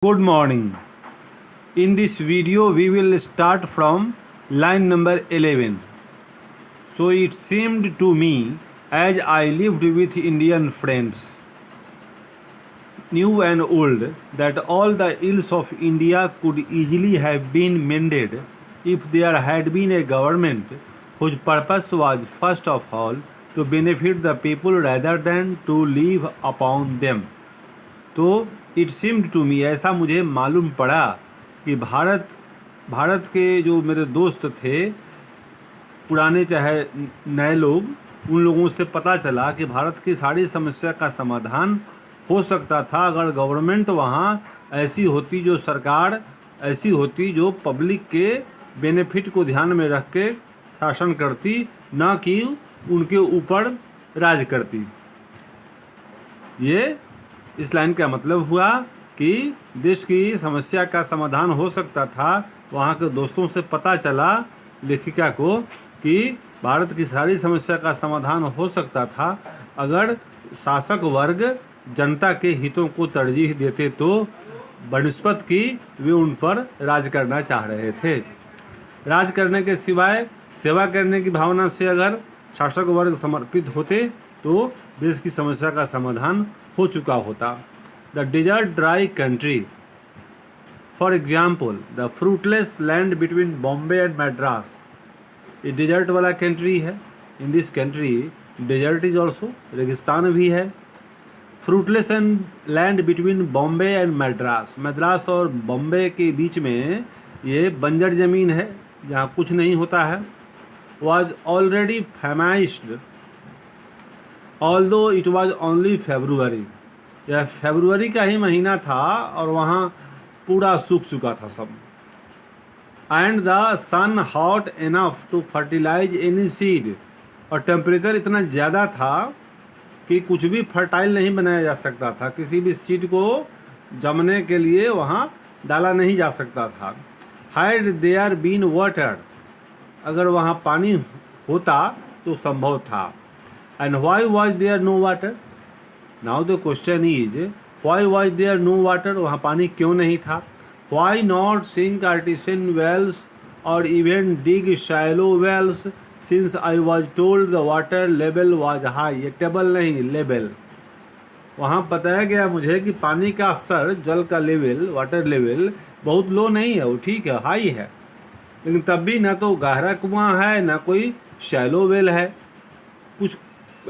Good morning. In this video we will start from line number 11. So it seemed to me as I lived with Indian friends, new and old, that all the ills of India could easily have been mended if there had been a government whose purpose was first of all to benefit the people rather than to live upon them. तो it seemed to me, ऐसा मुझे मालूम पड़ा कि भारत के जो मेरे दोस्त थे, पुराने चाहे नए लोग, उन लोगों से पता चला कि भारत की सारी समस्या का समाधान हो सकता था अगर गवर्नमेंट वहाँ ऐसी होती, जो सरकार ऐसी होती जो पब्लिक के बेनिफिट को ध्यान में रख के शासन करती, ना कि उनके ऊपर राज करती। ये इस लाइन का मतलब हुआ कि देश की समस्या का समाधान हो सकता था। वहाँ के दोस्तों से पता चला लेखिका को कि भारत की सारी समस्या का समाधान हो सकता था अगर शासक वर्ग जनता के हितों को तरजीह देते, तो बनिस्बत की वे उन पर राज करना चाह रहे थे। राज करने के सिवाय सेवा करने की भावना से अगर शासक वर्ग समर्पित होते तो देश की समस्या का समाधान हो चुका होता। The desert dry country, for example the fruitless land between Bombay and Madras, ये डेजर्ट वाला कंट्री है। In this country desert is also, रेगिस्तान भी है। Fruitless and land between Bombay and Madras, Madras और बॉम्बे के बीच में ये बंजर ज़मीन है जहाँ कुछ नहीं होता है। Was already famished although it was only February, यह फेब्रुअरी का ही महीना था और वहाँ पूरा सूख चुका था सब। And the sun hot enough to fertilize any seed, और टेम्परेचर इतना ज़्यादा था कि कुछ भी फर्टाइल नहीं बनाया जा सकता था, किसी भी सीड को जमने के लिए वहाँ डाला नहीं जा सकता था। हैड देयर बीन वाटर, अगर वहाँ पानी होता तो संभव था। And why was there no water? Now the question is, why was there no water? वहाँ पानी क्यों नहीं था? Why not sink artesian wells or even dig shallow wells? Since I was told the water level was high. ये table नहीं, level. वहाँ बताया गया मुझे कि पानी का स्तर, जल का लेवल, वाटर लेवल बहुत लो नहीं है, वो ठीक है, हाई है, लेकिन तब भी ना तो गहरा कुआं है ना कोई शैलो वेल है, कुछ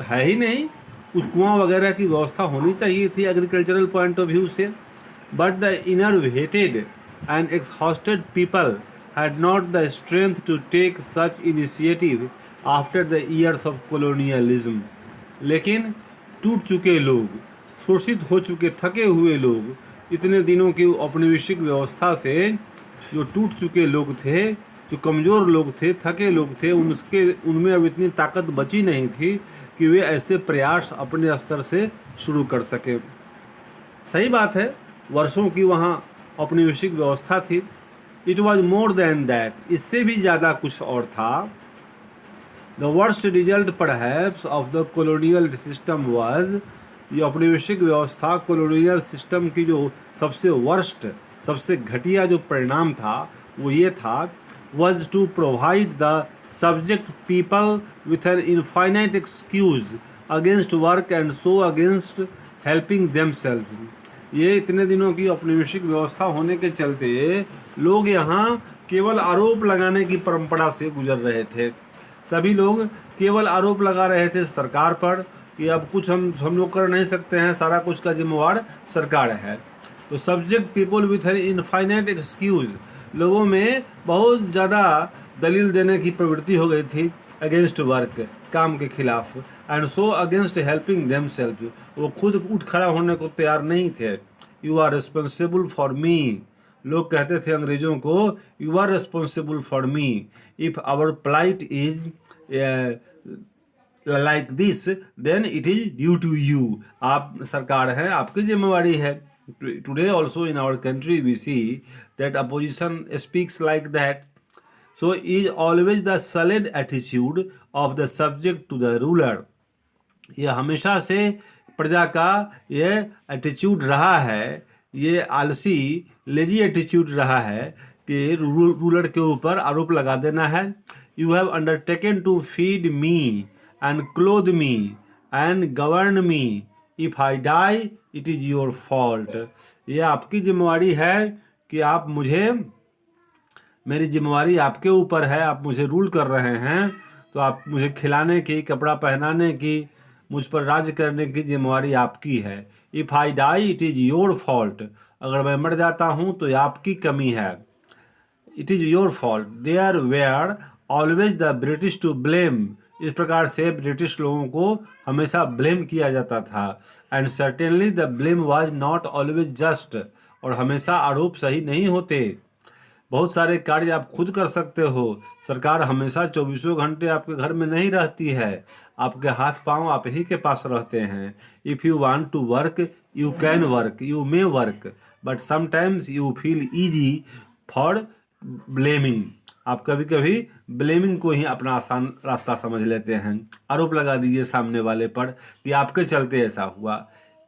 है ही नहीं। कुछ कुआं वगैरह की व्यवस्था होनी चाहिए थी एग्रीकल्चरल पॉइंट ऑफ व्यू से। But the enervated and exhausted people had not the strength to take such initiative after the years of colonialism, लेकिन टूट चुके लोग, शोषित हो चुके, थके हुए लोग, इतने दिनों की औपनिवेशिक व्यवस्था से जो टूट चुके लोग थे, जो कमज़ोर लोग थे, थके लोग थे, उनमें अब इतनी ताकत बची नहीं थी कि वे ऐसे प्रयास अपने स्तर से शुरू कर सके। सही बात है, वर्षों की वहाँ औपनिवेशिक व्यवस्था थी। It was more than that, इससे भी ज़्यादा कुछ और था। The worst result perhaps of the colonial system was, ये औपनिवेशिक व्यवस्था, कॉलोनियल सिस्टम की जो सबसे वर्स्ट, सबसे घटिया जो परिणाम था वो ये था, was to provide the subject people with an infinite excuse against work and so against helping themselves। ये इतने दिनों की औपनिवेशिक व्यवस्था होने के चलते लोग यहाँ केवल आरोप लगाने की परंपरा से गुजर रहे थे। सभी लोग केवल आरोप लगा रहे थे सरकार पर कि अब कुछ हम लोग कर नहीं सकते हैं, सारा कुछ का जिम्मेवार सरकार है। तो subject people with an infinite excuse, लोगों में बहुत ज़्यादा दलील देने की प्रवृत्ति हो गई थी अगेंस्ट वर्क, काम के खिलाफ, and so against helping them self, वो खुद उठ खड़ा होने को तैयार नहीं थे। You are responsible for me, लोग कहते थे अंग्रेजों को, you are responsible for me if our plight is like this then it is due to you, आप सरकार है, आपकी जिम्मेवारी है। Today also in our country we see that opposition speaks like that. So is always the sullen attitude of the subject to the ruler. ये हमेशा से प्रजा का ये एटीट्यूड रहा है ये आलसी लेजी एटीट्यूड रहा है कि रूलर के ऊपर आरोप लगा देना है। You have undertaken to feed me and clothe me and govern me, if I die it is your fault. ये आपकी जिम्मेवारी है कि आप मुझे, मेरी जिम्मेवारी आपके ऊपर है, आप मुझे रूल कर रहे हैं तो आप मुझे खिलाने की, कपड़ा पहनाने की, मुझ पर राज करने की जिम्मेवारी आपकी है। If I die it is your fault, अगर मैं मर जाता हूँ तो ये आपकी कमी है। It is your fault, there were always the British to blame. इस प्रकार से ब्रिटिश लोगों को हमेशा ब्लेम किया जाता था। And certainly the blame was not always just, और हमेशा आरोप सही नहीं होते। बहुत सारे कार्य आप खुद कर सकते हो, सरकार हमेशा 24 घंटे आपके घर में नहीं रहती है, आपके हाथ पांव आप ही के पास रहते हैं। If you want to work you can work, you may work, but sometimes you feel easy for blaming. आप कभी कभी ब्लेमिंग को ही अपना आसान रास्ता समझ लेते हैं। आरोप लगा दीजिए सामने वाले पर कि आपके चलते ऐसा हुआ।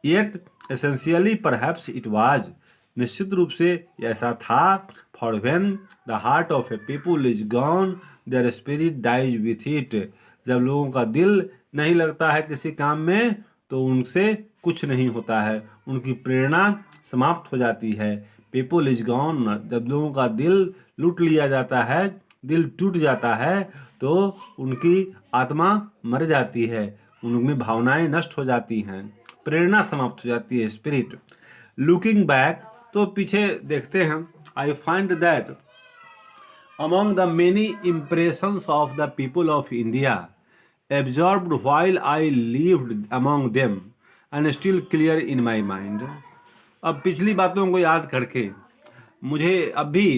Yet essentially perhaps it was, निश्चित रूप से ऐसा था। For when the heart of a people is gone their spirit dies with it, जब लोगों का दिल नहीं लगता है किसी काम में तो उनसे कुछ नहीं होता है, उनकी प्रेरणा समाप्त हो जाती है। पीपुल इज गॉन, जब लोगों का दिल लूट लिया जाता है, दिल टूट जाता है, तो उनकी आत्मा मर जाती है, उनमें भावनाएं नष्ट हो जाती हैं, प्रेरणा समाप्त हो जाती है, स्पिरिट। लुकिंग बैक, तो पीछे देखते हैं, I find that among the many impressions of the people of India absorbed while I lived among them and still clear in my mind। अब पिछली बातों को याद करके मुझे अब भी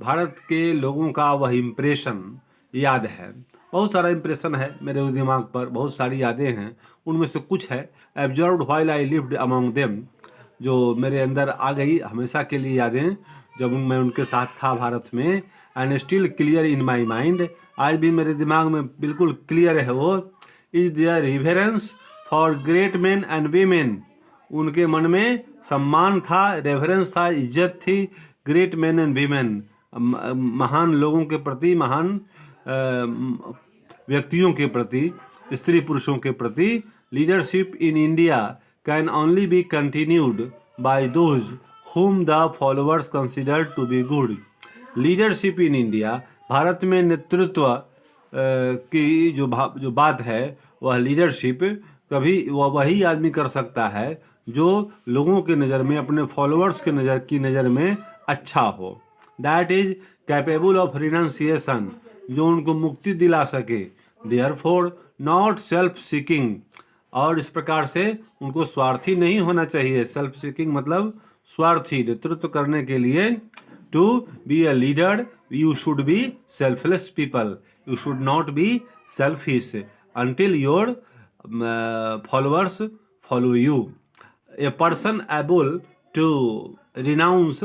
भारत के लोगों का वह इम्प्रेशन याद है। बहुत सारा इम्प्रेशन है मेरे दिमाग पर, बहुत सारी यादें हैं, उनमें से कुछ है absorbed while I lived among them, जो मेरे अंदर आ गई हमेशा के लिए यादें जब मैं उनके साथ था भारत में। And still clear in my mind, आज भी मेरे दिमाग में बिल्कुल क्लियर है वो। Is there reverence for great man and women, उनके मन में सम्मान था, रेफरेंस था, इज्जत थी ग्रेट मैन एंड वीमेन, महान लोगों के प्रति, महान व्यक्तियों के प्रति, स्त्री पुरुषों के प्रति। Leadership in India can only be continued by those whom the followers consider to be good। Leadership in India, भारत में नेतृत्व की जो बात है वह लीडरशिप कभी वही आदमी कर सकता है जो लोगों के नज़र में, अपने फॉलोअर्स के नज़र में अच्छा हो। That is capable of renunciation, जो उनको मुक्ति दिला सके। देयरफॉर नॉट सेल्फ सीकिंग, और इस प्रकार से उनको स्वार्थी नहीं होना चाहिए। सेल्फ सीकिंग मतलब स्वार्थी, नेतृत्व करने के लिए। To be a leader you should be selfless people, you should not be selfish until your followers follow you। A person able to renounce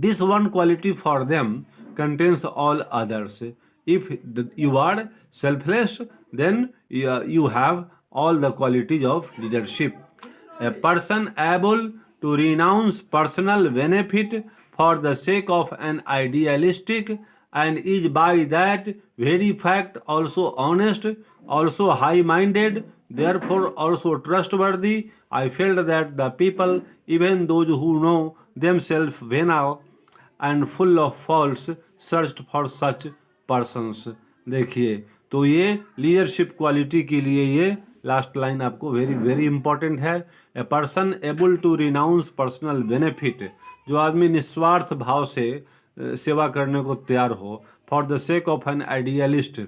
this one quality for them contains all others। If you are selfless, then you have all the qualities of leadership। A person able to renounce personal benefit for the sake of an idealistic and is by that very fact also honest, also high-minded, therefore also trustworthy। I felt that the people, even those who know themselves venal and full of faults, searched for such persons। देखिए, तो ये leadership quality के लिए ये last line आपको very very important है। A person able to renounce personal benefit, जो आदमी निस्वार्थ भाव से सेवा करने को तैयार हो, for the sake of an idealist,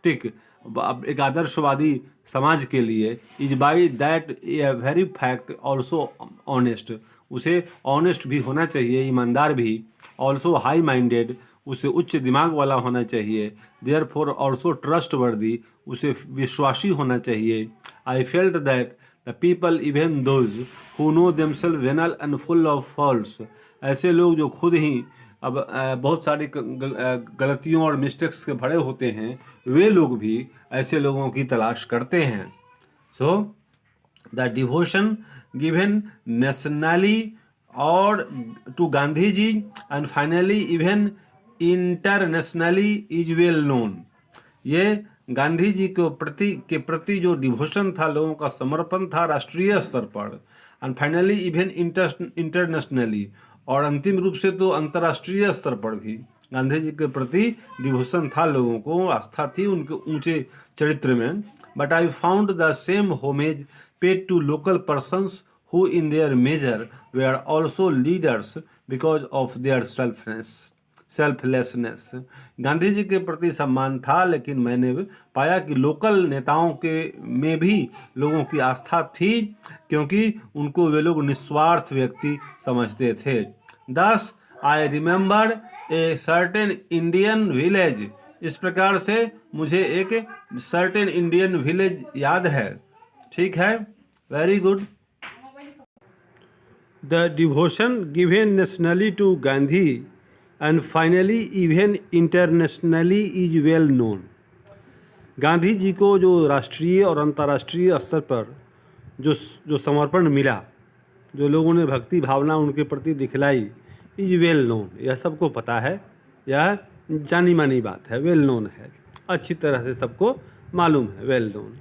ठीक, एक आदर्शवादी समाज के लिए। Is by that a very fact also honest, उसे ऑनेस्ट भी होना चाहिए, ईमानदार भी। ऑल्सो हाई माइंडेड, उसे उच्च दिमाग वाला होना चाहिए। देयर फॉर ऑल्सो ट्रस्ट वर्दी, उसे विश्वासी होना चाहिए। I felt that the people even those who know themselves venal and full of faults, ऐसे लोग जो खुद ही अब बहुत सारी गलतियों और मिस्टेक्स के भरे होते हैं, वे लोग भी ऐसे लोगों की तलाश करते हैं। So the devotion given nationally और to Gandhi ji and finally even internationally is well known. ये गांधी जी के प्रति जो डिवोशन था, लोगों का समर्पण था राष्ट्रीय स्तर पर, एंड फाइनली इवन इंटरनेशनली, और अंतिम रूप से तो अंतर्राष्ट्रीय स्तर पर भी गांधी जी के प्रति डिवोशन था, लोगों को आस्था थी उनके ऊंचे चरित्र में। But I found the same homage paid to local persons who in their measure were also leaders because of their selflessness. Gandhi ji के प्रति सम्मान था, लेकिन मैंने पाया कि लोकल नेताओं के में भी लोगों की आस्था थी, क्योंकि उनको वे लोग निस्वार्थ व्यक्ति समझते थे। दस I remember a certain Indian village. इस प्रकार से मुझे एक सर्टेन इंडियन विलेज याद है। ठीक है, very good. The devotion given nationally to Gandhi and finally even internationally is well known। Gandhi ji को जो राष्ट्रीय और अंतर्राष्ट्रीय स्तर पर जो समर्पण मिला, जो लोगों ने भक्ति भावना उनके प्रति दिखलाई, इज वेल नोन। यह सबको पता है, यह जानी मानी बात है, वेल नोन है, अच्छी तरह से सबको मालूम है, well known.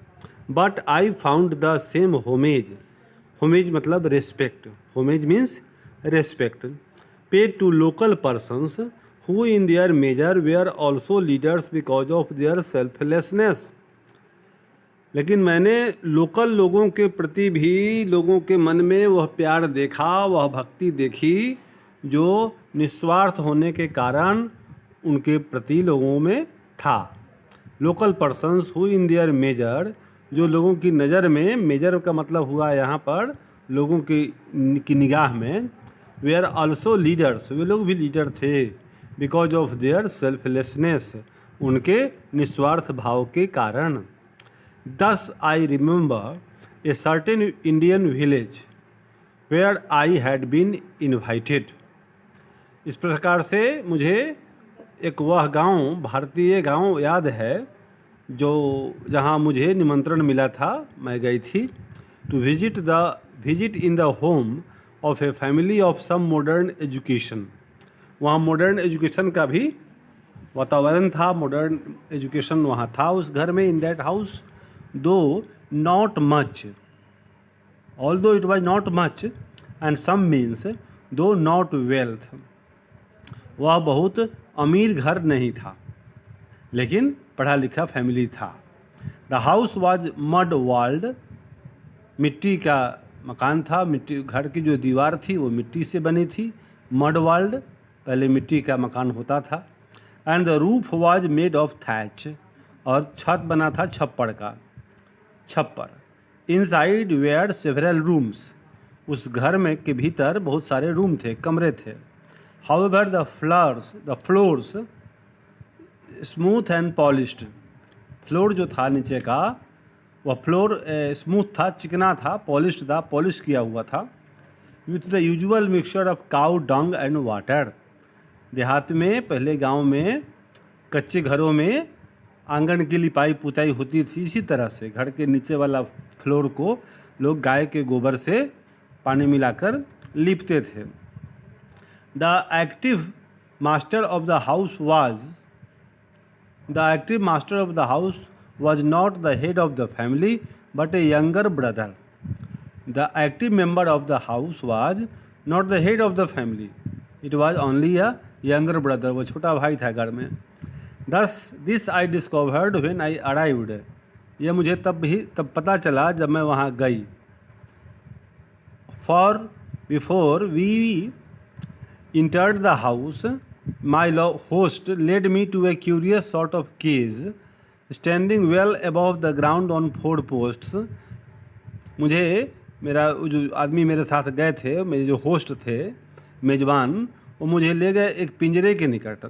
But I found the same homage. Homage मतलब respect, homage means respect, paid to local persons who in their measure were also leaders because of their selflessness. लेकिन मैंने लोकल लोगों के प्रति भी लोगों के मन में वह प्यार देखा, वह भक्ति देखी, जो निस्वार्थ होने के कारण उनके प्रति लोगों में था। Local persons who in their major, जो लोगों की नज़र में, मेजर का मतलब हुआ यहाँ पर लोगों की निगाह में, वे आर ऑल्सो लीडर्स, वे लोग भी लीडर थे, बिकॉज ऑफ देयर सेल्फलेसनेस, उनके निस्वार्थ भाव के कारण। Thus I remember a certain Indian village where I had been invited. इस प्रकार से मुझे एक वह गांव, भारतीय गांव याद है, जो जहां मुझे निमंत्रण मिला था, मैं गई थी to visit in the home of a family of some modern education. वहाँ मॉडर्न एजुकेशन का भी वातावरण था, मॉडर्न एजुकेशन वहाँ था उस घर में, in that house, though not much, although it was not much and some means though not wealth. वह बहुत अमीर घर नहीं था, लेकिन पढ़ा लिखा फैमिली था। The house was mud walled, मिट्टी का मकान था, मिट्टी, घर की जो दीवार थी वो मिट्टी से बनी थी, मड वॉल्ड, पहले मिट्टी का मकान होता था। And the roof was made of thatch, और छत बना था छप्पड़ का, छप्पर। इनसाइड वेयर सेवरल रूम्स, उस घर में के भीतर बहुत सारे रूम थे, कमरे थे। However the floors smooth and polished, floor जो था नीचे का, वह फ्लोर स्मूथ था, चिकना था, पॉलिश्ड था, पॉलिश किया हुआ था। With the usual mixture of cow dung and water. देहात में, पहले गांव में कच्चे घरों में आंगन की लिपाई पुताई होती थी, इसी तरह से घर के नीचे वाला फ्लोर को लोग गाय के गोबर से पानी मिलाकर लीपते थे। The active master of the house was not the head of the family but a younger brother। The active member of the house was not the head of the family, it was only a younger brother, वो छोटा भाई था घर में। Thus this I discovered when I arrived, यह मुझे तब पता चला जब मैं वहाँ गई। For before we entered the house, my host led me to a curious sort of cage standing well above the ground on 4 posts। मुझे, मेरा जो आदमी मेरे साथ गए थे, मेरे जो होस्ट थे, मेज़बान, वो मुझे ले गए एक पिंजरे के निकट,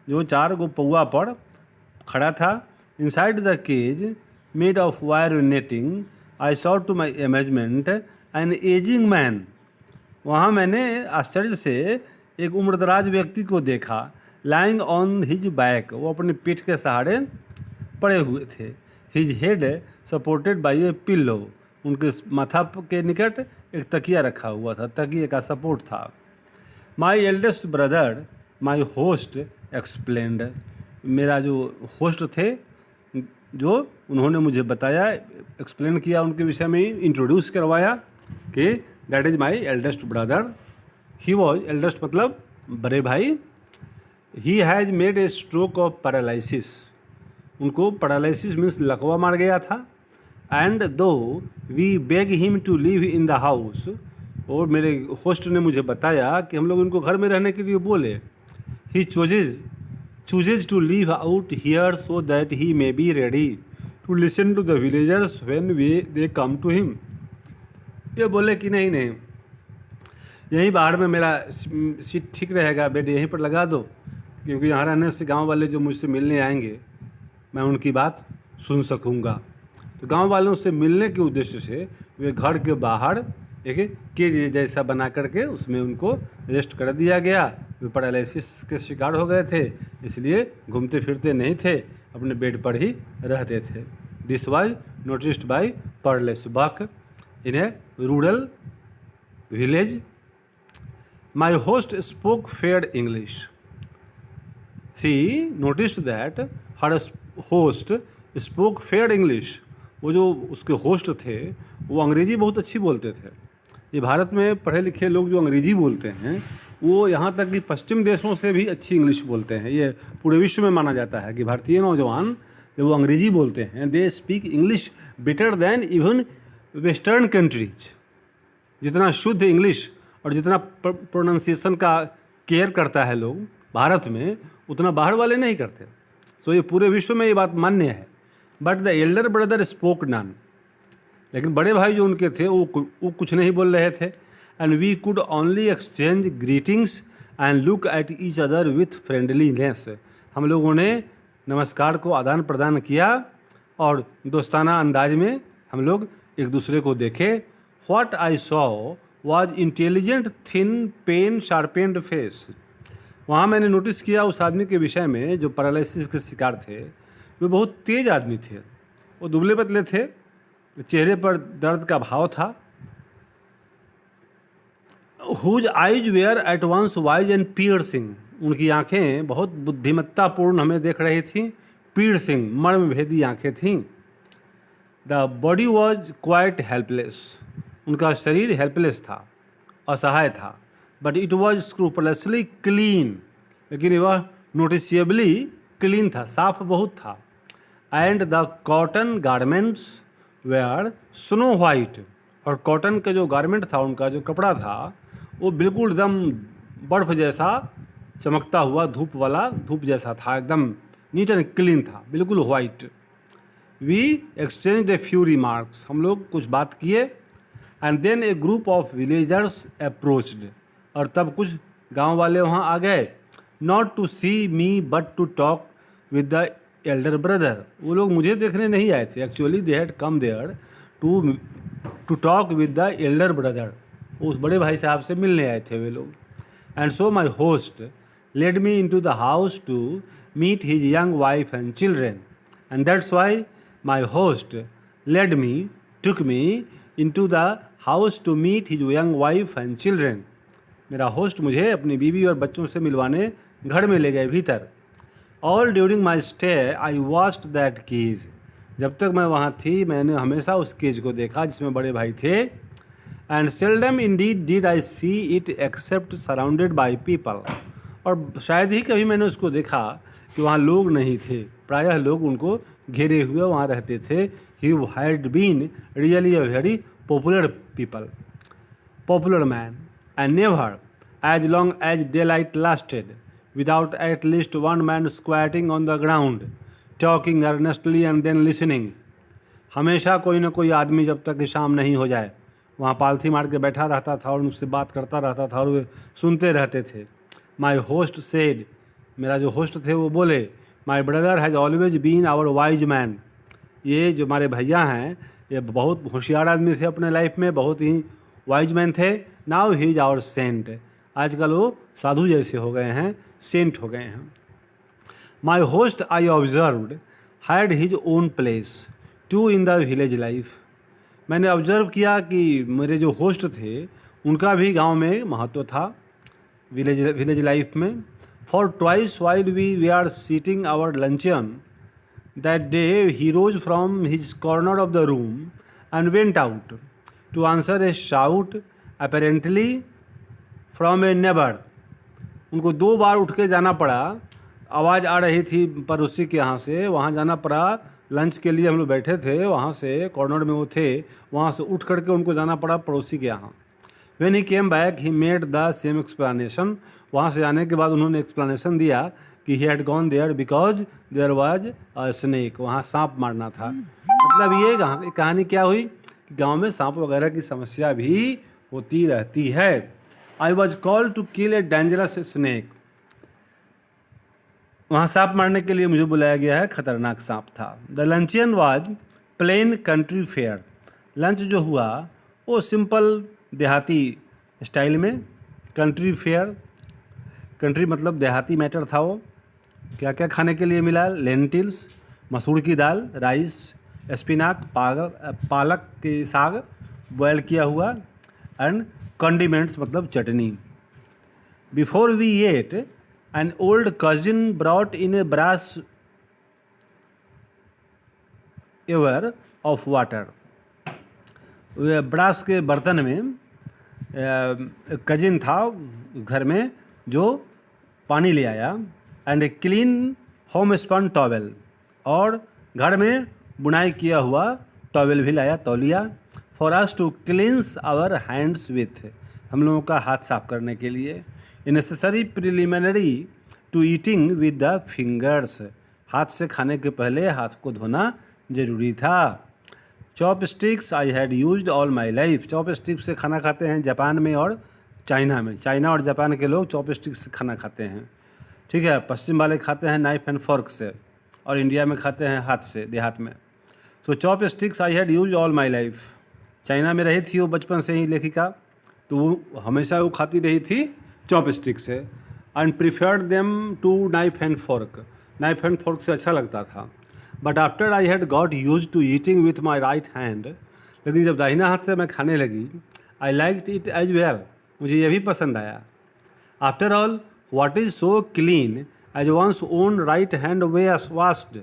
जो 4 गो पौआ पर खड़ा था। Inside the cage made of wire netting I saw to my amazement an aging man. वहाँ मैंने आश्चर्य से एक उम्रदराज व्यक्ति को देखा, लाइंग ऑन हिज बैक, वो अपने पीठ के सहारे पड़े हुए थे। His head supported by A pillow, उनके माथा के निकट एक तकिया रखा हुआ था, तकिए का सपोर्ट था। My eldest brother my host explained, मेरा जो होस्ट थे, जो उन्होंने मुझे बताया, एक्सप्लेन किया उनके विषय में, इंट्रोड्यूस करवाया कि that is my eldest brother. He was, eldest मतलब बड़े भाई। He has made a stroke of paralysis, उनको पैरालिसिस मीन्स लकवा मार गया था। And though we beg him to live in the house, और मेरे होस्ट ने मुझे बताया कि हम लोग उनको घर में रहने के लिए बोले। He chooses to live out here so that he may be ready to listen to the villagers when they come to him. ये बोले कि नहीं नहीं, यहीं बाहर में मेरा सीट ठीक रहेगा, बेड यहीं पर लगा दो, क्योंकि यहाँ रहने से गांव वाले जो मुझसे मिलने आएंगे मैं उनकी बात सुन सकूँगा। तो गांव वालों से मिलने के उद्देश्य से वे घर के बाहर एक केज जैसा बना करके उसमें उनको रेस्ट कर दिया गया। वे पैरालिसिस के शिकार हो गए थे, इसलिए घूमते फिरते नहीं थे, अपने बेड पर ही रहते थे। This was noticed by Pearl S Buck in a rural village. My host spoke fair English. She noticed that her host spoke fair English, वो जो उसके होस्ट थे वो अंग्रेज़ी बहुत अच्छी बोलते थे। ये भारत में पढ़े लिखे लोग जो अंग्रेज़ी बोलते हैं वो यहाँ तक कि पश्चिम देशों से भी अच्छी इंग्लिश बोलते हैं। ये पूरे विश्व में माना जाता है कि भारतीय नौजवान जब वो अंग्रेज़ी बोलते हैं, they speak English better than even western countries. जितना शुद्ध इंग्लिश और जितना प्रोनाउंसिएशन का केयर करता है लोग भारत में, उतना बाहर वाले नहीं करते। सो ये पूरे विश्व में ये बात मान्य है। But the elder brother spoke none, लेकिन बड़े भाई जो उनके थे वो कुछ नहीं बोल रहे थे। And we could only exchange greetings and look at each other with friendliness, हम लोगों ने नमस्कार को आदान प्रदान किया और दोस्ताना अंदाज में हम लोग एक दूसरे को देखे। What I saw was intelligent thin pain sharpened face, वहाँ मैंने नोटिस किया उस आदमी के विषय में जो पैरालिसिस के शिकार थे, वे बहुत तेज आदमी थे। वो दुबले पतले थे, चेहरे पर दर्द का भाव था। Whose eyes were at once wise and piercing, उनकी आंखें बहुत बुद्धिमत्तापूर्ण हमें देख रही थीं, पियर्सिंग मर्म भेदी आंखें थीं। The body was quite helpless, उनका शरीर हेल्पलेस था, असहाय था। But it was scrupulously clean, लेकिन वह नोटिसिएबली क्लीन था, साफ बहुत था। And the cotton garments were snow white, और कॉटन का जो गारमेंट था, उनका जो कपड़ा था, वो बिल्कुल एकदम बर्फ़ जैसा चमकता हुआ धूप जैसा था, एकदम नीट एंड क्लीन था, बिल्कुल white. We exchange a few remarks, हम लोग कुछ बात किए। And then a group of villagers approached, और तब कुछ गांव वाले वहाँ आ गए। Not to see me but to talk with the elder brother, वो लोग मुझे देखने नहीं आए थे, actually they had come there to talk with the elder brother, उस बड़े भाई साहब से मिलने आए थे वे लोग। And so my host led me in to the house to meet his young wife and children, and that's why my host led me took me in to the house to meet his young wife and children, मेरा होस्ट मुझे अपनी बीवी और बच्चों से मिलवाने घर में ले गए भीतर। All during my stay I watched that cage, जब तक मैं वहाँ थी मैंने हमेशा उस केज को देखा जिसमें बड़े भाई थे। And seldom indeed did I see it except surrounded by people, और शायद ही कभी मैंने उसको देखा कि वहाँ लोग नहीं थे, प्रायः लोग उनको घेरे हुए वहाँ रहते थे। He had been really a very popular man, and never, as long as daylight lasted, without at least one man squatting on the ground, talking earnestly and then listening. हमेशा कोई ना कोई आदमी जब तक कि शाम नहीं हो जाए वहाँ पालथी मार के बैठा रहता था और उनसे बात करता रहता था और वे सुनते रहते थे। माई होस्ट सेड, मेरा जो होस्ट थे वो बोले, my brother has always been our wise man, ये जो हमारे भैया हैं ये बहुत होशियार आदमी थे अपने लाइफ में, बहुत ही वाइज मैन थे। Now he is our saint, आजकल वो साधु जैसे हो गए हैं, सेंट हो गए हैं। My host I observed had his own place too in the village life, मैंने ऑब्जर्व किया कि मेरे जो होस्ट थे उनका भी गांव में महत्व था, विलेज लाइफ में। For twice while we are sitting our luncheon that day he rose from his corner of the room and went out to answer a shout apparently from a neighbour. उनको 2 बार उठ के जाना पड़ा, आवाज़ आ रही थी पड़ोसी के यहाँ से, वहाँ जाना पड़ा। लंच के लिए हम लोग बैठे थे, वहाँ से कॉर्नर में वो थे, वहाँ से उठ करके उनको जाना पड़ा पड़ोसी के यहाँ। When he came back he made the same explanation. वहाँ से आने के बाद उन्होंने एक्सप्लेनेशन दिया कि he had gone there because there was a snake, वहाँ सांप मारना था। मतलब ये कहानी क्या हुई कि गाँव में सांप वगैरह की समस्या भी होती रहती है। I was called to kill a dangerous snake. वहाँ सांप मारने के लिए मुझे बुलाया गया है, खतरनाक सांप था। The luncheon was plain country fare. Lunch जो हुआ वो सिंपल देहाती स्टाइल में, कंट्री फेयर, कंट्री मतलब देहाती मैटर था वो। क्या क्या खाने के लिए मिला? लेंटिल्स, मसूर की दाल, राइस, स्पिनाक, पालक की साग बॉयल किया हुआ, एंड कंडीमेंट्स मतलब चटनी। Before we ate an old cousin brought in a brass ewer of water. Brass के बर्तन में कजिन था घर में जो पानी ले आया, and a clean home spun towel, और घर में बुनाई किया हुआ टॉवेल भी लाया, तौलिया, for us to cleanse our hands with, हम लोगों का हाथ साफ करने के लिए। A necessary preliminary to eating with the fingers, हाथ से खाने के पहले हाथ को धोना जरूरी था। Chop sticks I had used all my life. Chop stick से खाना खाते हैं जापान में और चाइना में। चाइना और जापान के लोग चॉप स्टिक से खाना खाते हैं, ठीक है। पश्चिम वाले खाते हैं नाइफ एंड फोर्क से, और इंडिया में खाते हैं हाथ से, देहात में। So chopsticks I had used all my life. China में रही थी वो बचपन से ही लेखिका, तो वो हमेशा वो खाती रही थी चॉप स्टिक से, and preferred them to knife and fork. Knife and fork से अच्छा लगता था। But after I had got used to eating with my right hand, लेकिन जब दाहिना हाथ से मैं खाने लगी, I like it as well, मुझे ये भी पसंद आया। After all what is so clean as one's own right hand washed,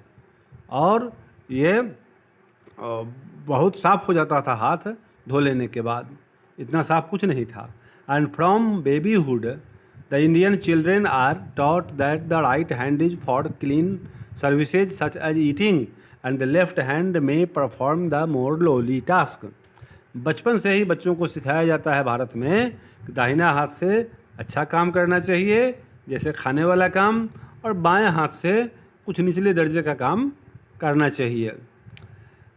और ये बहुत साफ हो जाता था हाथ धो लेने के बाद, इतना साफ कुछ नहीं था। And from babyhood the Indian children are taught that the right hand is for clean services such as eating, and the left hand may perform the more lowly task. बचपन से ही बच्चों को सिखाया जाता है भारत में कि दाहिना हाथ से अच्छा काम करना चाहिए, जैसे खाने वाला काम, और बाएं हाथ से कुछ निचले दर्जे का काम करना चाहिए।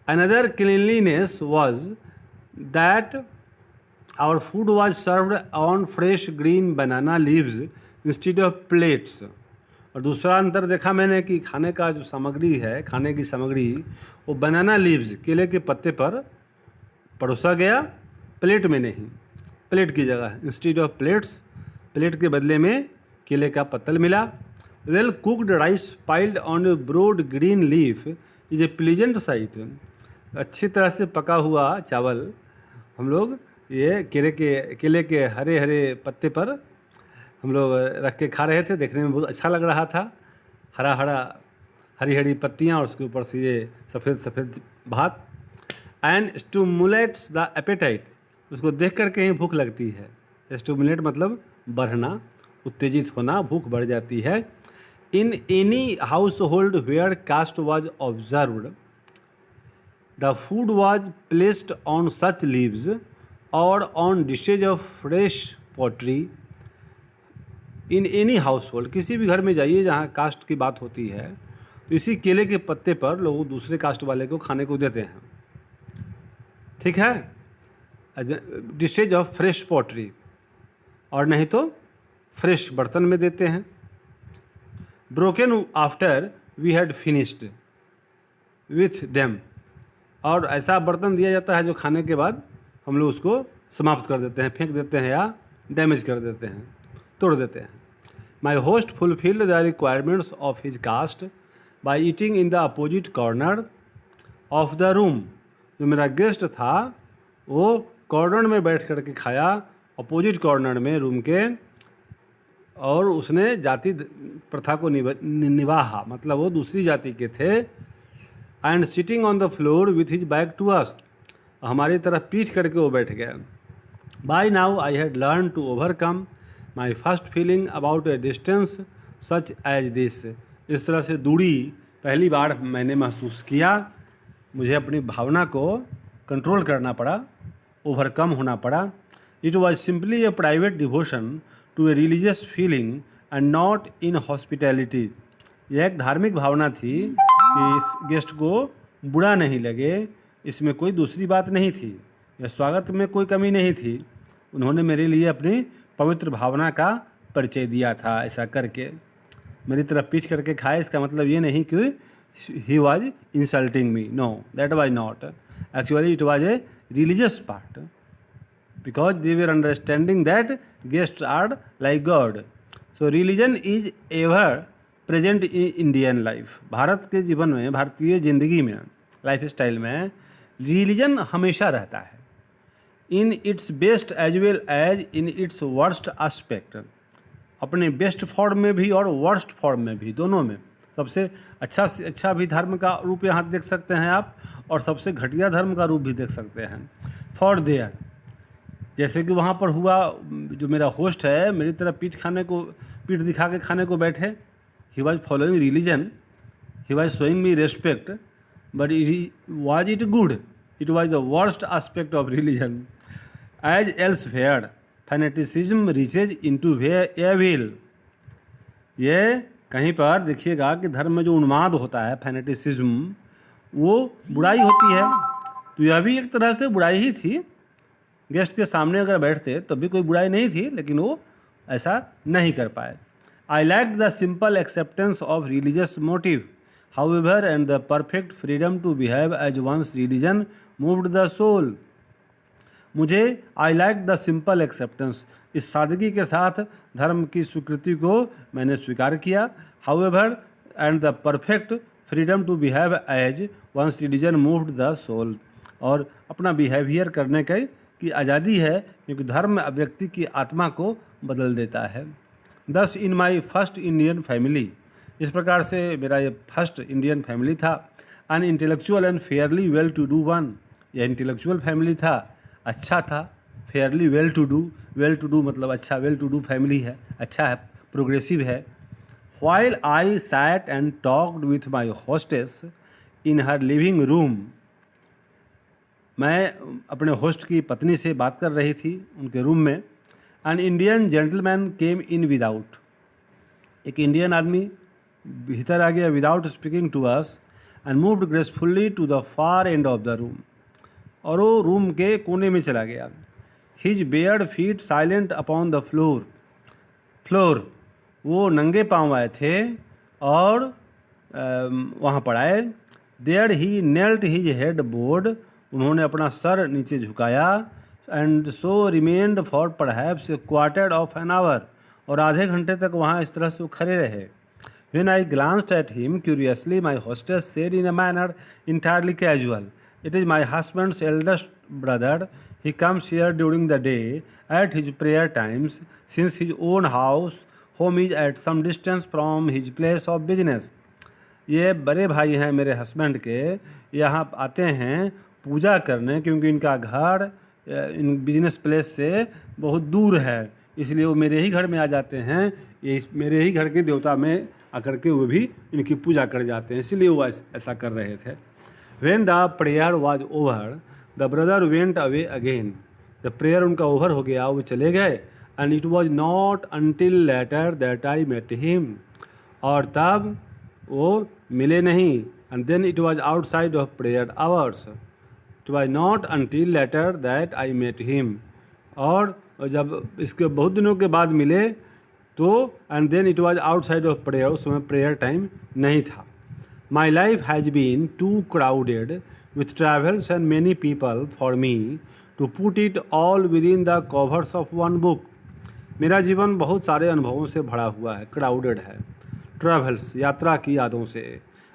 Another cleanliness was that our food was served on fresh green banana leaves instead of plates। और दूसरा अंतर देखा मैंने कि खाने का जो सामग्री है, खाने की सामग्री, वो बनाना लीव्स, केले के पत्ते पर परोसा गया, प्लेट में नहीं, प्लेट की जगह इंस्टीड ऑफ प्लेट्स, प्लेट के बदले में केले का पत्तल मिला। Well cooked rice piled on a broad green leaf is a pleasant sight. अच्छी तरह से पका हुआ चावल हम लोग ये केले के हरे हरे पत्ते पर हम लोग रख के खा रहे थे, देखने में बहुत अच्छा लग रहा था। हरी हरी पत्तियाँ और उसके ऊपर से ये सफ़ेद भात। एंड स्टूमुलेट्स द एपेटाइट, उसको देख करके ही भूख लगती है। स्टूमुलेट मतलब बढ़ना, उत्तेजित होना, भूख बढ़ जाती है। In any household where caste was observed the food was placed on such leaves or on dishes of fresh pottery. In any household, किसी भी घर में जाइए जहाँ कास्ट की बात होती है, तो इसी केले के पत्ते पर लोग दूसरे कास्ट वाले को खाने को देते हैं, ठीक है। डिशेज ऑफ फ्रेश पोट्री, और नहीं तो फ्रेश बर्तन में देते हैं। Broken after we had finished with them, और ऐसा बर्तन दिया जाता है जो खाने के बाद हम लोग उसको समाप्त कर देते हैं, फेंक देते हैं या डैमेज कर देते हैं, तोड़ देते हैं। My host fulfilled the requirements of his caste by eating in the opposite corner of the room जो मेरा गेस्ट था वो कॉर्नर में बैठ कर के खाया, अपोजिट कॉर्नर में रूम के, और उसने जाति प्रथा को निभाया, मतलब वो दूसरी जाति के थे। And sitting on the floor with his back to us, हमारी तरफ पीठ करके वो बैठ गया। By now I had learn to overcome my first feeling about a distance such as this. इस तरह से दूरी पहली बार मैंने महसूस किया। मुझे अपनी भावना को कंट्रोल करना पड़ा, ओवरकम होना पड़ा। It was simply a private devotion to a religious feeling and not in hospitality. यह एक धार्मिक भावना थी कि इस गेस्ट को बुरा नहीं लगे, इसमें कोई दूसरी बात नहीं थी, यह स्वागत में कोई कमी नहीं थी। उन्होंने मेरे लिए अपनी पवित्र भावना का परिचय दिया था। ऐसा करके मेरी तरफ पीठ करके खाए, इसका मतलब ये नहीं कि he was insulting me, no, that was not. Actually it was a religious part, because they were understanding that guests are like God. So religion is ever present in Indian life. Bharat के जीवन में, भारतीय ज़िंदगी में, life style में religion हमेशा रहता है, in its best as well as in its worst aspect. अपने बेस्ट फॉर्म में भी और वर्स्ट फॉर्म में भी, दोनों में। सबसे अच्छा से अच्छा भी धर्म का रूप यहाँ देख सकते हैं आप, और सबसे घटिया धर्म का रूप भी देख सकते हैं। फॉर देयर, जैसे कि वहाँ पर हुआ, जो मेरा होस्ट है मेरी तरफ पीठ दिखा के खाने को बैठे। He was following religion, he was showing me respect, but was it good? It was the worst aspect of religion. As elsewhere fanaticism reaches into evil. ये कहीं पर देखिएगा कि धर्म में जो उन्माद होता है, फैनेटिसिज्म, वो बुराई होती है। तो यह भी एक तरह से बुराई ही थी। गेस्ट के सामने अगर बैठते तो भी कोई बुराई नहीं थी, लेकिन वो ऐसा नहीं कर पाए। I like the simple acceptance of religious motive however and the perfect freedom to behave as one's religion moved the soul. मुझे I like the simple acceptance, इस सादगी के साथ धर्म की स्वीकृति को मैंने स्वीकार किया। However and the perfect freedom to behave as one's religion moved the soul, और अपना बिहेवियर करने की आज़ादी है, क्योंकि धर्म व्यक्ति की आत्मा को बदल देता है। Thus in my first Indian family, इस प्रकार से मेरा ये फर्स्ट इंडियन फैमिली था। An intellectual and fairly well to do one, यह इंटेलेक्चुअल फैमिली था, अच्छा था। फेयरली वेल टू डू मतलब अच्छा, वेल टू डू फैमिली है, अच्छा है, प्रोग्रेसिव है। While I sat and talked with my hostess in her living room, मैं अपने होस्ट की पत्नी से बात कर रही थी उनके रूम में। An Indian gentleman came in without, एक इंडियन आदमी भीतर आ गया without speaking to us and moved gracefully to the far end of the room, और वो रूम के कोने में चला गया। His bared feet silent upon the floor, वो नंगे पाँव आए थे और वहाँ पर आए। There he knelt his head bowed, उन्होंने अपना सर नीचे झुकाया। And so remained for perhaps A quarter of an hour, और आधे घंटे तक वहाँ इस तरह से वो खड़े रहे। When I glanced at him curiously my hostess said in a manner entirely casual, it is my husband's eldest brother, he comes here during the day at his prayer times, since his own house home is at some distance from his place of business. ये बड़े भाई हैं मेरे husband के, यहाँ आते हैं पूजा करने, क्योंकि इनका घर इन बिजनेस प्लेस से बहुत दूर है, इसलिए वो मेरे ही घर में आ जाते हैं। ये मेरे ही घर के देवता में आकर के वो भी इनकी पूजा कर जाते हैं, इसलिए वो ऐसा कर रहे थे। When the prayer was over the brother went away again, जब प्रेयर उनका ओवर हो गया वो चले गए। And it was not until later that I met him, और तब वो मिले नहीं। And then it was outside of prayer hours, it was not until later that I met him, और जब इसके बहुत दिनों के बाद मिले तो and then it was outside of prayer, उस समय प्रेयर टाइम नहीं था। My life has been too crowded with travels and many people for me to put it all within the covers of one book. मेरा जीवन बहुत सारे अनुभवों से भरा हुआ है, क्राउडेड है, ट्रैवल्स यात्रा की यादों से,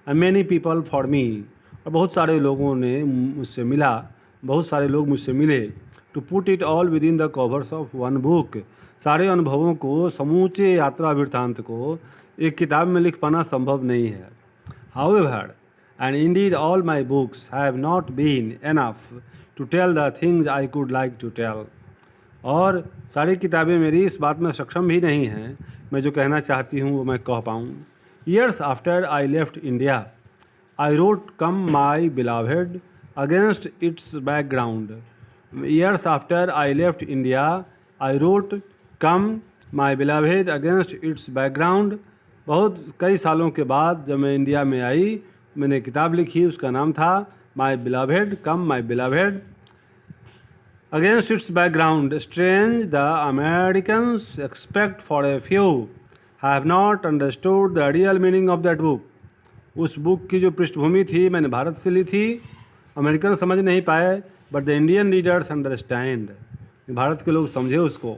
एंड मैनी पीपल फॉर मी, और बहुत सारे लोगों ने मुझसे मिला, बहुत सारे लोग मुझसे मिले। To put it all within the covers of one book, सारे अनुभवों को, समूचे यात्रा वृत्तांत को एक किताब में लिख पाना संभव नहीं है। However, and indeed all my books have not been enough to tell the things I could like to tell. और सारी किताबें मेरी इस बात में सक्षम भी नहीं हैं मैं जो कहना चाहती हूँ वो मैं कह पाऊँ। Years after I left India, I wrote Come My Beloved against its background. Years after I left India, I wrote Come My Beloved against its background. बहुत कई सालों के बाद जब मैं इंडिया में आई मैंने किताब लिखी, उसका नाम था my beloved, come my beloved. Against it's background, strange the Americans expect for a few have not understood the real meaning of that book. उस बुक की जो पृष्ठभूमि थी मैंने भारत से ली थी, अमेरिकन समझ नहीं पाए, but the Indian readers understand, Bharat के लोग समझे उसको।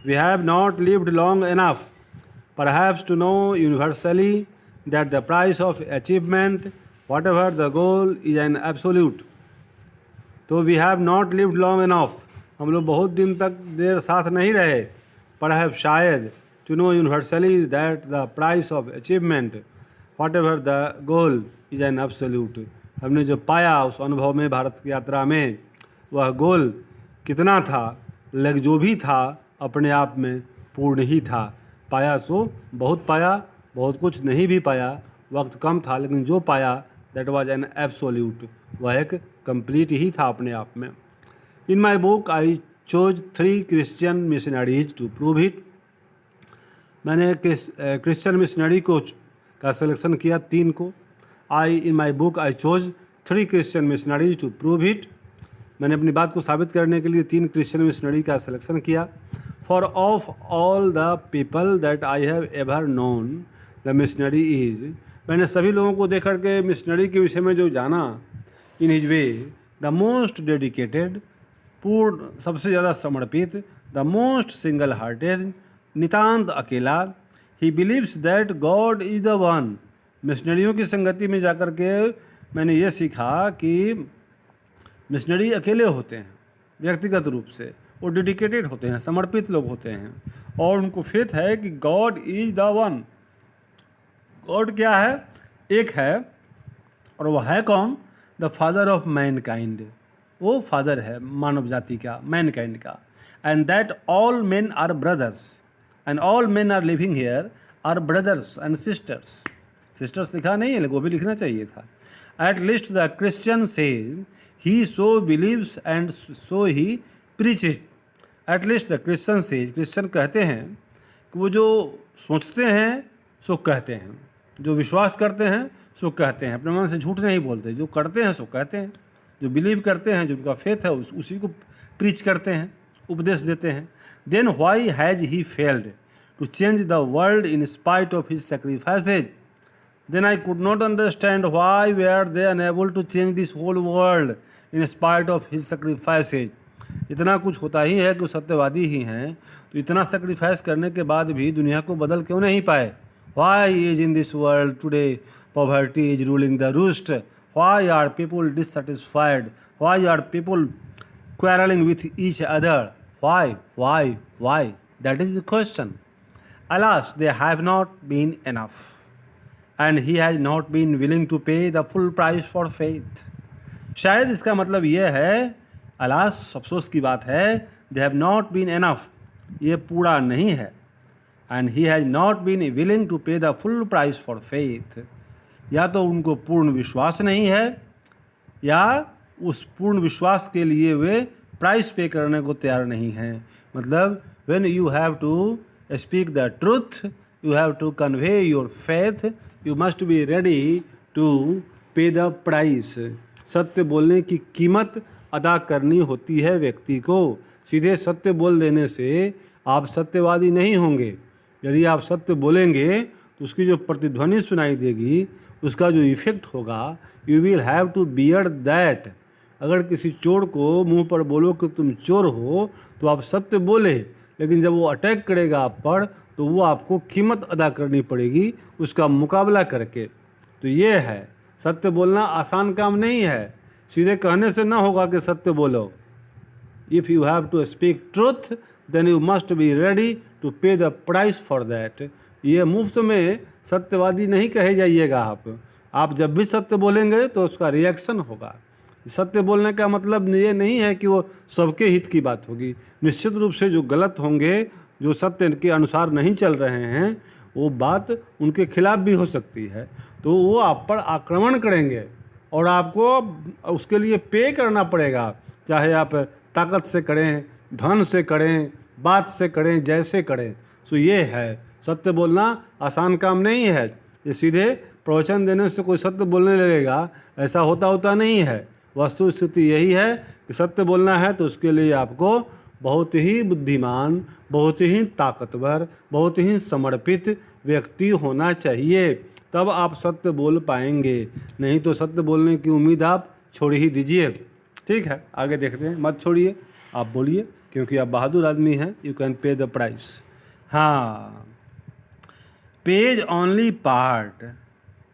We have not lived long enough perhaps to know universally that the price of achievement, whatever the goal, is an absolute. तो we have not lived long enough, हम लोग बहुत दिन तक देर साथ नहीं रहे, perhaps शायद, to know universally that the price of achievement, whatever the goal, is an absolute. हमने जो पाया उस अनुभव में, भारत की यात्रा में, वह गोल कितना था, लग जो भी था अपने आप में पूर्ण ही था। पाया सो बहुत पाया, बहुत कुछ नहीं भी पाया, वक्त कम था, लेकिन जो पाया दैट वाज एन एब्सोल्यूट, वह एक कंप्लीट ही था अपने आप में। In my book I chose 3 Christian missionaries to prove it. मैंने क्रिश्चियन मिशनरी को का सिलेक्शन किया 3 को। In my book I chose 3 Christian missionaries to prove it. मैंने अपनी बात को साबित करने के लिए 3 क्रिश्चियन मिशनरी का सिलेक्शन किया। For of all the people that I have ever known the missionary is, मैंने सभी लोगों को देख करके मिशनरी के विषय में जो जाना, in his way the most dedicated, पूर्ण सबसे ज़्यादा समर्पित, द मोस्ट सिंगल हार्टेड, नितांत अकेला, he believes that God is the one. मिशनरियों की संगति में जाकर के मैंने ये सीखा कि मिशनरी अकेले होते हैं, व्यक्तिगत रूप से वो डेडिकेटेड होते हैं, समर्पित लोग होते हैं, और उनको फेथ है कि God is the one. God क्या है? एक है, और वह है कौन? द फादर ऑफ मैनकाइंड, वो फादर है मानव जाति का, मैनकाइंड का। And that all men are brothers, and all men are living here are brothers and sisters. Sisters लिखा नहीं है, लेकिन वो भी लिखना चाहिए था। At least the Christian says he so believes and so he preaches. At least the Christian says, Christian कहते हैं कि वो जो सोचते हैं सो कहते हैं, जो विश्वास करते हैं सो कहते हैं, अपने मन से झूठ नहीं बोलते, जो करते हैं सो कहते हैं, जो बिलीव करते हैं, जो उनका फेथ है उसी को प्रीच करते हैं, उपदेश देते हैं। Then why has he failed to change the world in spite of his sacrifices. Then I could not understand why were they unable to change this whole world in spite of his sacrifices. इतना कुछ होता ही है कि वो सत्यवादी ही हैं, तो इतना सेक्रीफाइस करने के बाद भी दुनिया को बदल क्यों नहीं पाए? Why is in this world today poverty is ruling the roost? Why are people dissatisfied? Why are people quarreling with each other? Why? That is the question. Alas, they have not been enough, and he has not been willing to pay the full price for faith. शायद इसका मतलब यह है, alas अफसोस की बात है, they have not been enough, ये पूरा नहीं है, and he has not been willing to pay the full price for faith. या तो उनको पूर्ण विश्वास नहीं है, या उस पूर्ण विश्वास के लिए वे प्राइस पे करने को तैयार नहीं हैं। मतलब when you have to speak the truth, you have to convey your faith, you must be ready to pay the price. सत्य बोलने की कीमत अदा करनी होती है व्यक्ति को। सीधे सत्य बोल देने से आप सत्यवादी नहीं होंगे। यदि आप सत्य बोलेंगे तो उसकी जो प्रतिध्वनि सुनाई देगी, उसका जो इफ़ेक्ट होगा, you will have to bear that. अगर किसी चोर को मुंह पर बोलो कि तुम चोर हो, तो आप सत्य बोले, लेकिन जब वो अटैक करेगा आप पर, तो वो आपको कीमत अदा करनी पड़ेगी उसका मुकाबला करके। तो ये है सत्य बोलना आसान काम नहीं है, सीधे कहने से ना होगा कि सत्य बोलो। If you have to speak truth then you must be ready to pay the price for that. ये मुफ्त में सत्यवादी नहीं कहे जाइएगा आप जब भी सत्य बोलेंगे तो उसका रिएक्शन होगा। सत्य बोलने का मतलब ये नहीं है कि वो सबके हित की बात होगी। निश्चित रूप से जो गलत होंगे, जो सत्य के अनुसार नहीं चल रहे हैं, वो बात उनके खिलाफ भी हो सकती है, तो वो आप पर आक्रमण करेंगे और आपको उसके लिए पे करना पड़ेगा, चाहे आप ताकत से करें, धन से करें, बात से करें, जैसे करें। तो ये है, सत्य बोलना आसान काम नहीं है। ये सीधे प्रवचन देने से कोई सत्य बोलने लगेगा, ऐसा होता नहीं है। वस्तु स्थिति यही है कि सत्य बोलना है तो उसके लिए आपको बहुत ही बुद्धिमान, बहुत ही ताकतवर, बहुत ही समर्पित व्यक्ति होना चाहिए, तब आप सत्य बोल पाएंगे। नहीं तो सत्य बोलने की उम्मीद आप छोड़ ही दीजिए। ठीक है, आगे देखते हैं। मत छोड़िए, आप बोलिए, क्योंकि आप बहादुर आदमी हैं। You can pay the price. हाँ, पेज ओनली पार्ट,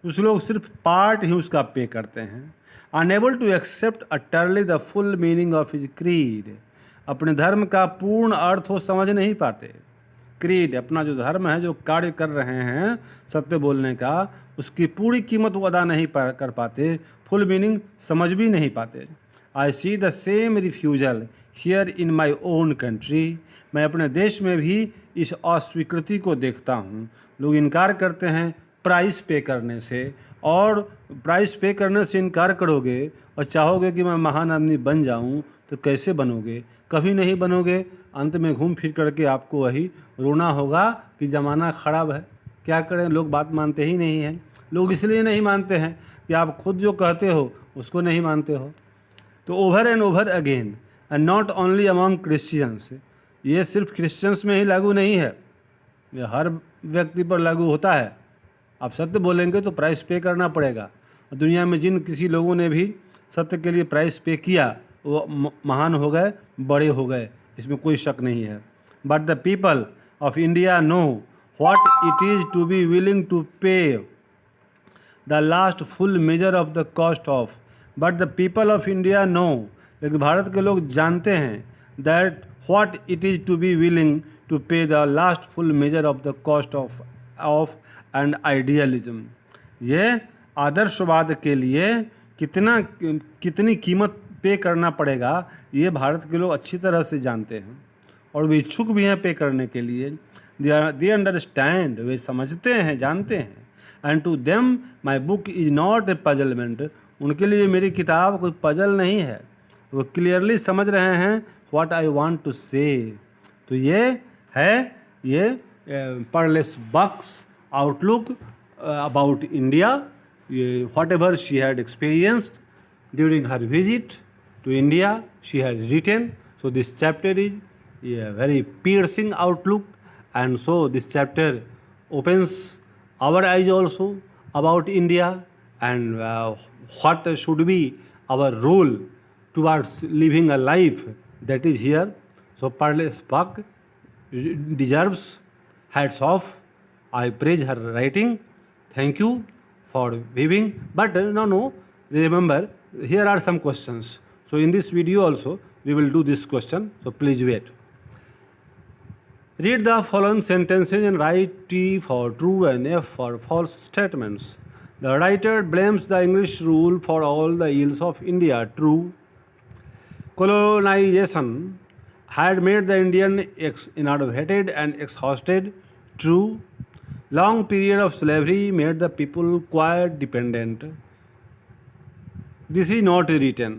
कुछ लोग सिर्फ पार्ट ही उसका पे करते हैं। Unable to accept utterly the full meaning of his creed, अपने धर्म का पूर्ण अर्थ वो समझ नहीं पाते। क्रीड, अपना जो धर्म है, जो कार्य कर रहे हैं सत्य बोलने का, उसकी पूरी कीमत वो अदा नहीं कर पाते, फुल मीनिंग समझ भी नहीं पाते। I see the same refusal here in my own country, मैं अपने देश में भी इस अस्वीकृति को देखता हूँ। लोग इनकार करते हैं प्राइस पे करने से, और प्राइस पे करने से इनकार करोगे और चाहोगे कि मैं महान आदमी बन जाऊँ, तो कैसे बनोगे? कभी नहीं बनोगे। अंत में घूम फिर करके आपको वही रोना होगा कि ज़माना ख़राब है। क्या करें, लोग बात मानते ही नहीं हैं। लोग इसलिए नहीं मानते हैं कि आप खुद जो कहते हो उसको नहीं मानते हो। तो over and over again, and not only among Christians, ये सिर्फ क्रिश्चियंस में ही लागू नहीं है, ये हर व्यक्ति पर लागू होता है। आप सत्य बोलेंगे तो प्राइस पे करना पड़ेगा। दुनिया में जिन किसी लोगों ने भी सत्य के लिए प्राइस पे किया, वो महान हो गए, बड़े हो गए, इसमें कोई शक नहीं है। But the people of India know what it is to be willing to pay the last full measure of the cost of, but the people of India know, लेकिन भारत के लोग जानते हैं that what it is to be willing to pay the last full measure of the cost of and idealism, ये आदर्शवाद के लिए कितनी कीमत पे करना पड़ेगा, ये भारत के लोग अच्छी तरह से जानते हैं और वे इच्छुक भी हैं पे करने के लिए। दे अंडरस्टैंड, वे समझते हैं, जानते हैं। And to them my book is not a puzzlement, उनके लिए मेरी किताब कोई पजल नहीं है, वो क्लियरली समझ रहे हैं व्हाट आई वांट टू से। तो ये है Pearl S Buck's outlook about India, whatever she had experienced during her visit to India, she had written. So this chapter is a very piercing outlook, and so this chapter opens our eyes also about India and what should be our role towards living a life that is here. So Parles Buck deserves hats off. I praise her writing. Thank you for viewing. But no, remember, here are some questions. So in this video also we will do this question, so please wait. Read the following sentences and write T for true and F for false statements. The writer blames the English rule for all the ills of India. True. Colonization had made the Indian innervated and exhausted. True. Long period of slavery made the people quite dependent. This is not written,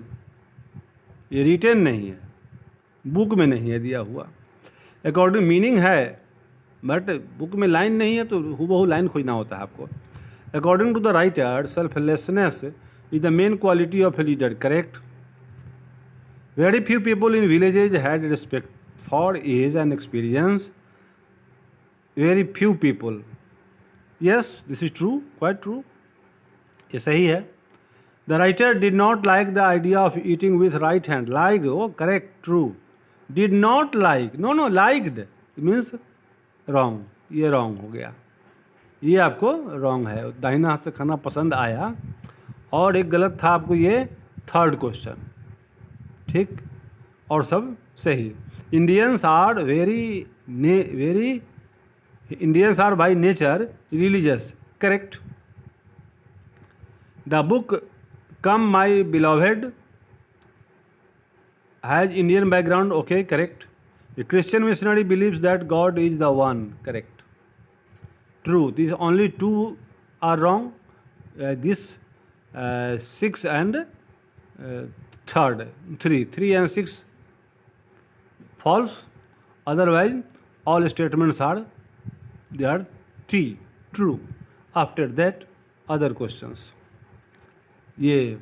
ये written नहीं है, book में नहीं है दिया हुआ। According मीनिंग है बट बुक में लाइन नहीं है, तो हूबहू लाइन खोजना होता है आपको। According to the writer, selflessness is the main quality of a leader. Correct. Very few people in villages had respect for age and experience. Very few people, yes this is true, quite true, ये सही है। The writer did not like the idea of eating with right hand. Liked, oh correct, true. Did not like, no, liked means wrong. ये wrong हो गया, ये आपको wrong है। दाहिना हाथ से खाना पसंद आया, और एक गलत था आपको ये थर्ड क्वेश्चन, ठीक, और सब सही। Indians are very Indians are by nature religious, correct. The book come my beloved has Indian background, okay, correct. The Christian missionary believes that God is the one, correct, true. This only two are wrong, this 6 and third, 3 and 6 false, otherwise all statements are true. After that other questions, ये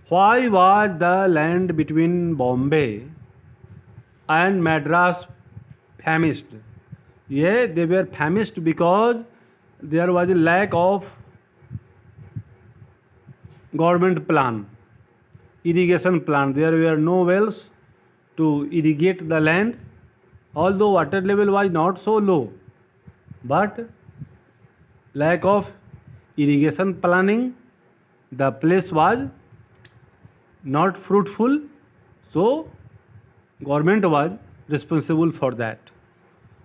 why was the land between Bombay and Madras famished? Yeah, they were famished because there was a lack of government plan, irrigation plan. There were no wells to irrigate the land, although water level was not so low, but lack of irrigation planning, the place was not fruitful, so government was responsible for that.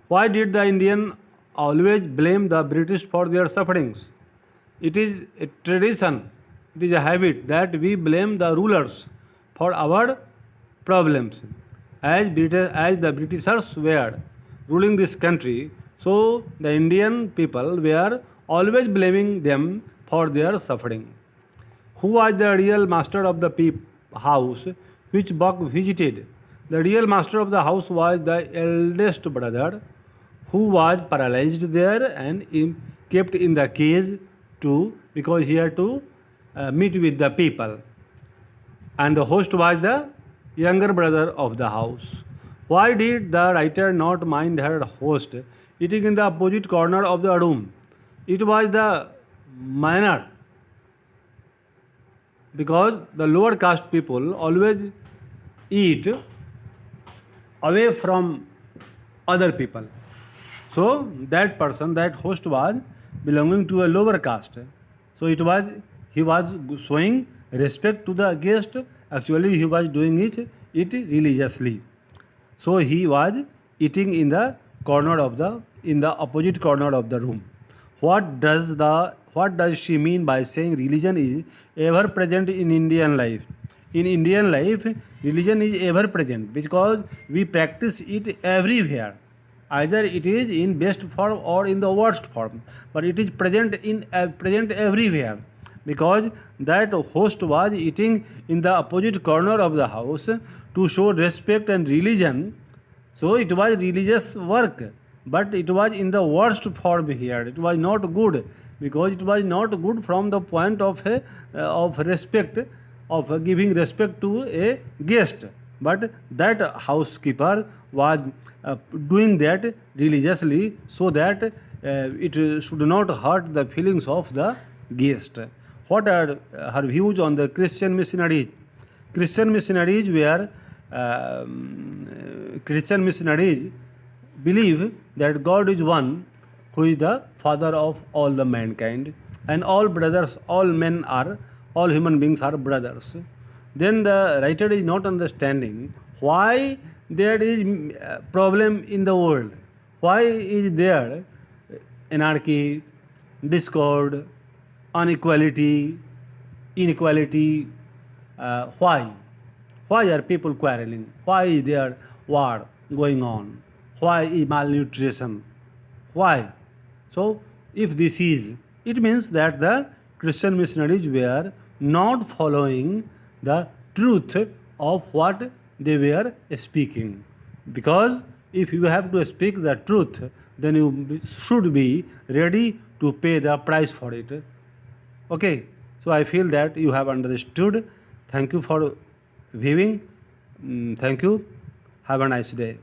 Why did the Indian always blame the British for their sufferings? It is a tradition, it is a habit that we blame the rulers for our problems. As the Britishers were ruling this country, so the Indian people were always blaming them for their suffering. Who was the real master of the house which Buck visited? The real master of the house was the eldest brother, who was paralyzed there and kept in the cage too, because he had to meet with the people. And the host was the younger brother of the house. Why did the writer not mind her host eating in the opposite corner of the room? It was the manner, because the lower caste people always eat away from other people. So that person, that host was belonging to a lower caste. So he was showing respect to the guest. Actually he was doing it religiously. So he was eating in the opposite corner of the room. What does she mean by saying religion is ever present in Indian life? In Indian life, religion is ever present because we practice it everywhere. Either it is in best form or in the worst form, but it is present everywhere, because that host was eating in the opposite corner of the house to show respect and religion. So it was religious work, but it was in the worst form here. It was not good, because it was not good from the point of respect, of giving respect to a guest. But that housekeeper was doing that religiously, so that it should not hurt the feelings of the guest. What are her views on the Christian missionaries? Christian missionaries believe that God is one, who is the father of all the mankind, and all human beings are brothers. Then the writer is not understanding why there is problem in the world. Why is there anarchy, discord, inequality? Why? Why are people quarreling? Why is there war going on? Why is malnutrition? Why? So, if this is, it means that the Christian missionaries were not following the truth of what they were speaking. Because if you have to speak the truth, then you should be ready to pay the price for it. Okay, so I feel that you have understood. Thank you for viewing. Thank you. Have a nice day.